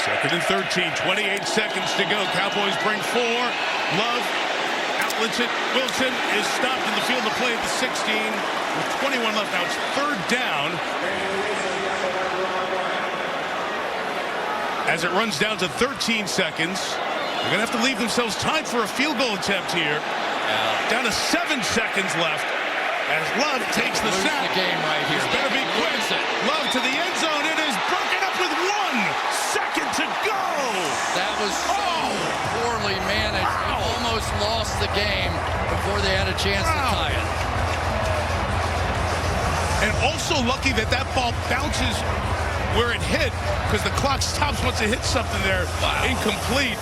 Second and 13, 28 seconds to go. Cowboys bring 4. Love outlets it. Wilson is stopped in the field of play at the 16 with 21 left. Now it's third down. As it runs down to 13 seconds, they're going to have to leave themselves time for a field goal attempt here. Down to 7 seconds left. As Love takes the snap. The game right here. It's better be quick. Love to the end zone. It is broken up with 1 second to go. That was so poorly managed. They almost lost the game before they had a chance to tie it. And also lucky that that ball bounces where it hit, because the clock stops once it hits something there. Incomplete.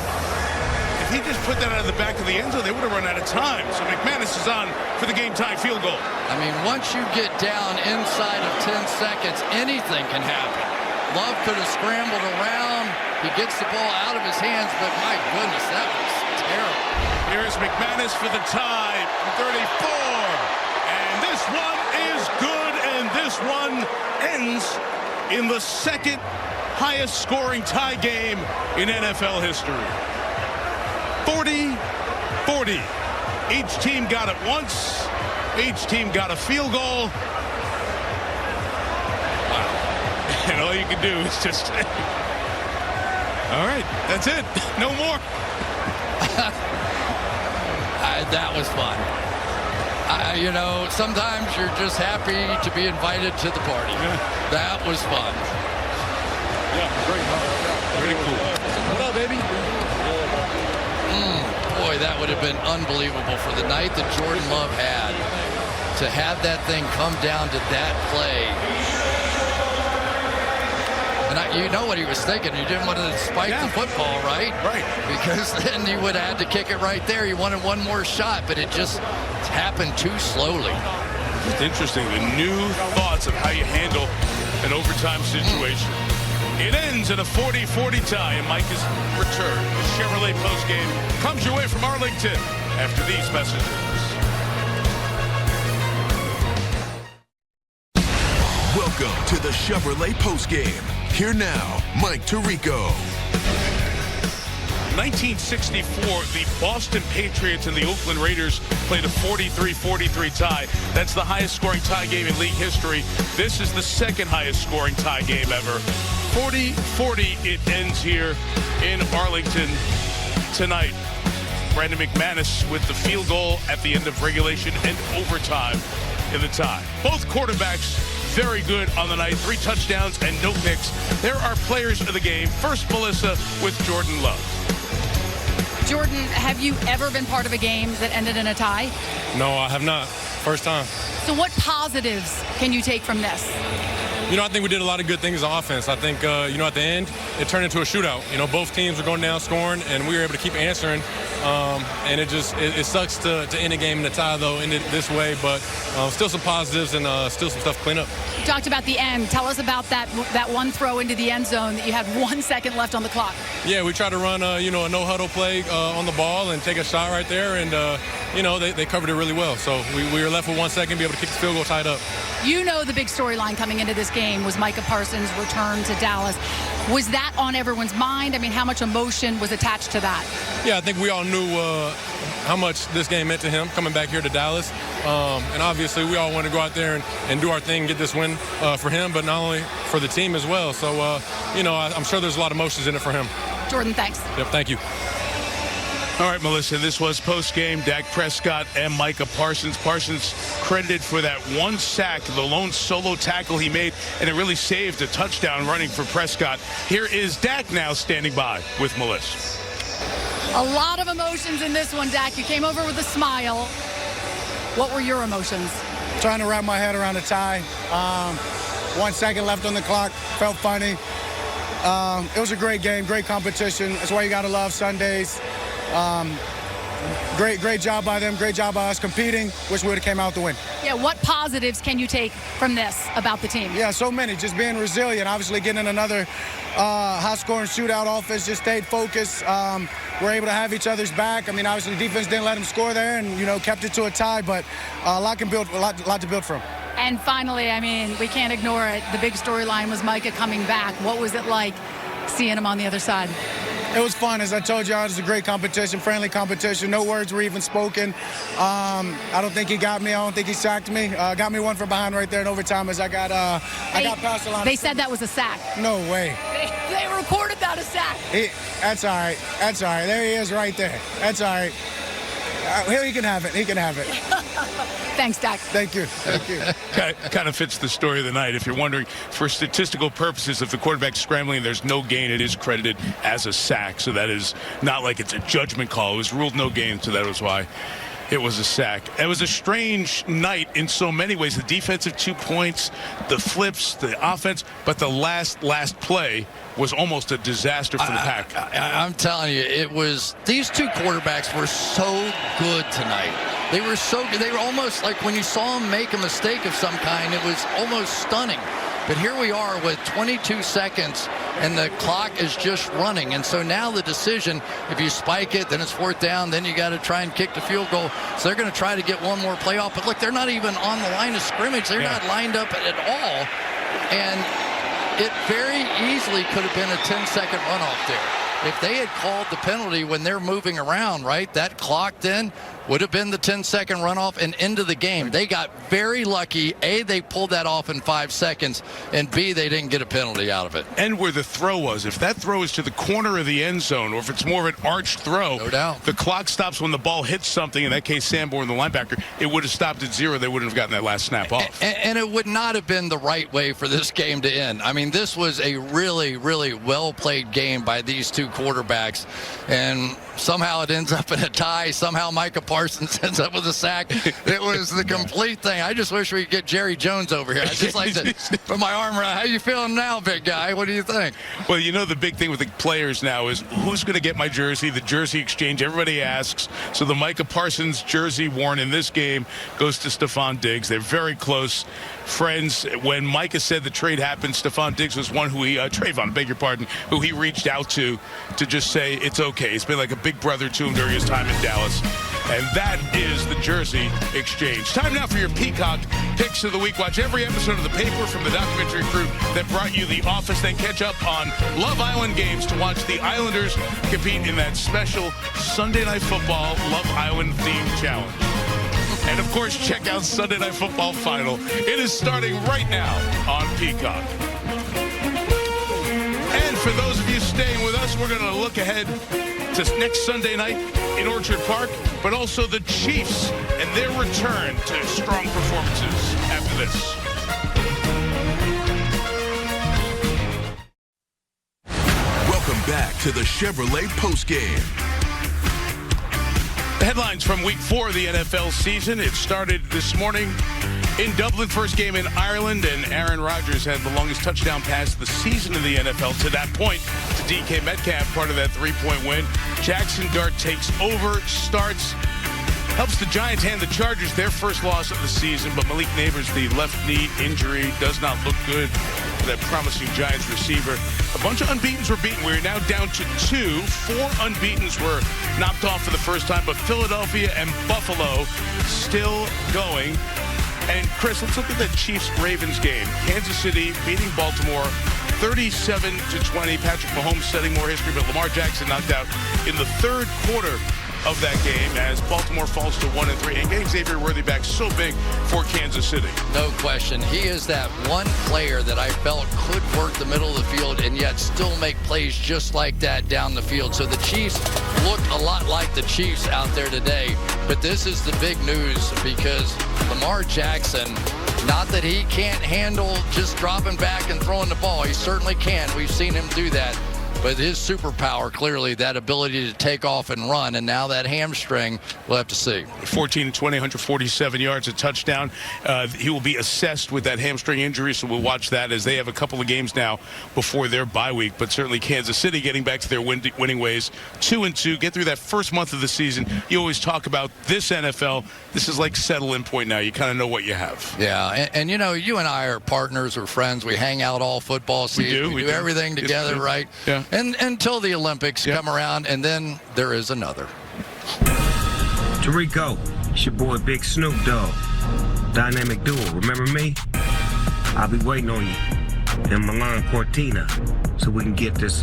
If he just put that out of the back of the end zone, they would have run out of time. So McManus is on for the game-tying field goal. I mean, once you get down inside of 10 seconds, anything can happen. Love could have scrambled around. He gets the ball out of his hands, but my goodness, that was terrible. Here's McManus for the tie from 34. And this one is good, and this one ends in the second highest scoring tie game in NFL history. 40-40. Each team got it once. Each team got a field goal. Wow. And all you can do is just... all right, that's it. No more. That was fun. You know, sometimes you're just happy to be invited to the party. Yeah. That was fun. Yeah, great. Pretty cool. What up, baby? Boy, that would have been unbelievable for the night that Jordan Love had. To have that thing come down to that play. And you know what he was thinking. He didn't want to spike the football, right? Right. Because then he would have had to kick it right there. He wanted one more shot, but it just happened too slowly. It's interesting, the new thoughts of how you handle an overtime situation. It ends in a 40-40 tie, and Micah's return. The Chevrolet postgame comes your way from Arlington after these messages. Welcome to the Chevrolet postgame. Here now, Mike Tirico. 1964, the Boston Patriots and the Oakland Raiders played a 43-43 tie. That's the highest scoring tie game in league history. This is the second highest scoring tie game ever. 40-40 it ends here in Arlington tonight. Brandon McManus with the field goal at the end of regulation and overtime in the tie. Both quarterbacks very good on the night. 3 touchdowns and no picks. There are players of the game. First, Melissa with Jordan Love. Jordan, have you ever been part of a game that ended in a tie? No, I have not. First time. So what positives can you take from this? You know, I think we did a lot of good things on offense. I think, you know, at the end, it turned into a shootout. You know, both teams were going down scoring, and we were able to keep answering. And it sucks to end a game in a tie, though, end it this way. But still some positives and still some stuff to clean up. You talked about the end. Tell us about that one throw into the end zone that you had 1 second left on the clock. Yeah, we tried to run, you know, a no-huddle play on the ball and take a shot right there. And, you know, they covered it really well. So we were left with 1 second, be able to kick the field goal tied up. You know the big storyline coming into this game was Micah Parsons' return to Dallas. Was that on everyone's mind? I mean, how much emotion was attached to that? Yeah, I think we all knew how much this game meant to him coming back here to Dallas. And obviously, we all want to go out there and do our thing and get this win for him, but not only for the team as well. So, you know, I'm sure there's a lot of emotions in it for him. Jordan, thanks. Yep, thank you. All right, Melissa, this was post-game. Dak Prescott and Micah Parsons. Parsons credited for that one sack, the lone solo tackle he made, and it really saved a touchdown running for Prescott. Here is Dak now standing by with Melissa. A lot of emotions in this one, Dak. You came over with a smile. What were your emotions? Trying to wrap my head around a tie. 1 second left on the clock. Felt funny. It was a great game, great competition. That's why you got to love Sundays. Great job by them. Great job by us competing. Wish we would have came out to win. Yeah, what positives can you take from this about the team? Yeah, so many. Just being resilient. Obviously getting another high-scoring shootout offense. Just stayed focused. We're able to have each other's back. I mean, obviously defense didn't let them score there and, you know, kept it to a tie, but a lot to build from. And finally, I mean, we can't ignore it. The big storyline was Micah coming back. What was it like seeing him on the other side? It was fun. As I told you, it was a great competition, friendly competition. No words were even spoken. I don't think he got me. I don't think he sacked me. Got me one from behind right there in overtime as I got past the line. They said that was a sack. No way. They recorded that a sack. That's all right. That's all right. There he is right there. That's all right. Here, he can have it. He can have it. Thanks, Dak. Thank you. Thank you. Kind of fits the story of the night. If you're wondering, for statistical purposes, if the quarterback's scrambling and there's no gain, it is credited as a sack. So that is not like it's a judgment call. It was ruled no gain, so that was why it was a sack. It was a strange night in so many ways. The defensive 2 points, the flips, the offense, but the last play was almost a disaster for the Pack. I'm telling you, it was, these two quarterbacks were so good tonight. They were so good. They were almost like when you saw them make a mistake of some kind, it was almost stunning. But here we are with 22 seconds, and the clock is just running. And so now the decision, if you spike it, then it's fourth down, then you got to try and kick the field goal. So they're going to try to get one more play off. But look, they're not even on the line of scrimmage. They're not lined up at all. And it very easily could have been a 10-second runoff there. If they had called the penalty when they're moving around, right, that clock then would have been the 10-second runoff and into the game. They got very lucky. A, they pulled that off in 5 seconds, and B, they didn't get a penalty out of it. And where the throw was, if that throw is to the corner of the end zone, or if it's more of an arched throw, no doubt, the clock stops when the ball hits something. In that case, Sanborn, the linebacker, it would have stopped at 0. They wouldn't have gotten that last snap off. And it would not have been the right way for this game to end. I mean, this was a really, really well-played game by these two quarterbacks, and somehow it ends up in a tie. Somehow Micah Parsons ends up with a sack. It was the complete thing. I just wish we could get Jerry Jones over here. I just like to put my arm around. How you feeling now, big guy? What do you think? Well, you know, the big thing with the players now is who's going to get my jersey? The jersey exchange, everybody asks. So the Micah Parsons jersey worn in this game goes to Stephon Diggs. They're very close friends. When Micah said the trade happened, Stephon Diggs was one who he, Trayvon, beg your pardon, who he reached out to just say it's okay. It's been like a big brother to him during his time in Dallas. And that is the jersey exchange. Time now for your Peacock picks of the week. Watch every episode of The Paper from the documentary crew that brought you The Office. Then catch up on Love Island games to watch the Islanders compete in that special Sunday Night Football Love Island themed challenge. And, of course, check out Sunday Night Football Final. It is starting right now on Peacock. And for those of you staying with us, we're going to look ahead to next Sunday night in Orchard Park, but also the Chiefs and their return to strong performances after this. Welcome back to the Chevrolet Postgame. The headlines from Week 4 of the NFL season. It started this morning in Dublin, first game in Ireland, and Aaron Rodgers had the longest touchdown pass of the season in the NFL to that point to DK Metcalf, part of that three-point win. Jackson Dart takes over, starts, helps the Giants hand the Chargers their first loss of the season, but Malik Neighbors, the left knee injury, does not look good for that promising Giants receiver. A bunch of unbeatens were beaten. We're now down to 2. 4 unbeatens were knocked off for the first time, but Philadelphia and Buffalo still going. And, Chris, let's look at the Chiefs-Ravens game. Kansas City beating Baltimore 37-20. Patrick Mahomes setting more history, but Lamar Jackson knocked out in the third quarter of that game as Baltimore falls to 1-3. And getting Xavier Worthy back so big for Kansas City. No question. He is that one player that I felt could work the middle of the field and yet still make plays just like that down the field. So the Chiefs looked a lot like the Chiefs out there today. But this is the big news because Lamar Jackson, not that he can't handle just dropping back and throwing the ball. He certainly can. We've seen him do that. But his superpower, clearly, that ability to take off and run, and now that hamstring, we'll have to see. 14-20, 147 yards, a touchdown. He will be assessed with that hamstring injury, so we'll watch that as they have a couple of games now before their bye week. But certainly Kansas City getting back to their winning ways, 2-2, get through that first month of the season. You always talk about this NFL. This is like settle-in point now. You kind of know what you have. Yeah, and you know, you and I are partners or friends. We hang out all football season. We do everything together, right? Yeah. And until the Olympics come around, and then there is another. Tarico, it's your boy Big Snoop Dogg. Dynamic duo, remember me? I'll be waiting on you in Milan Cortina. so we can get this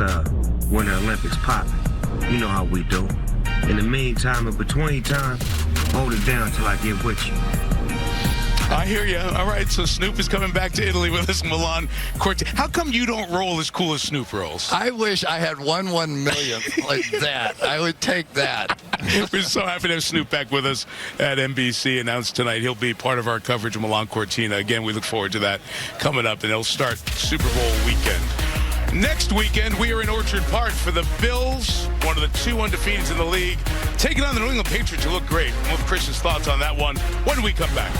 Winter Olympics popping. You know how we do. In the meantime, in between time, hold it down till I get with you. I hear you. All right, so Snoop is coming back to Italy with us, Milan Cortina. How come you don't roll as cool as Snoop rolls? I wish I had 1/1,000,000th like that. I would take that. We're so happy to have Snoop back with us at NBC. Announced tonight he'll be part of our coverage of Milan Cortina. Again, we look forward to that coming up, and it'll start Super Bowl weekend. Next weekend, we are in Orchard Park for the Bills, one of the 2 undefeateds in the league, taking on the New England Patriots, who look great. We'll have Chris's thoughts on that one when we come back.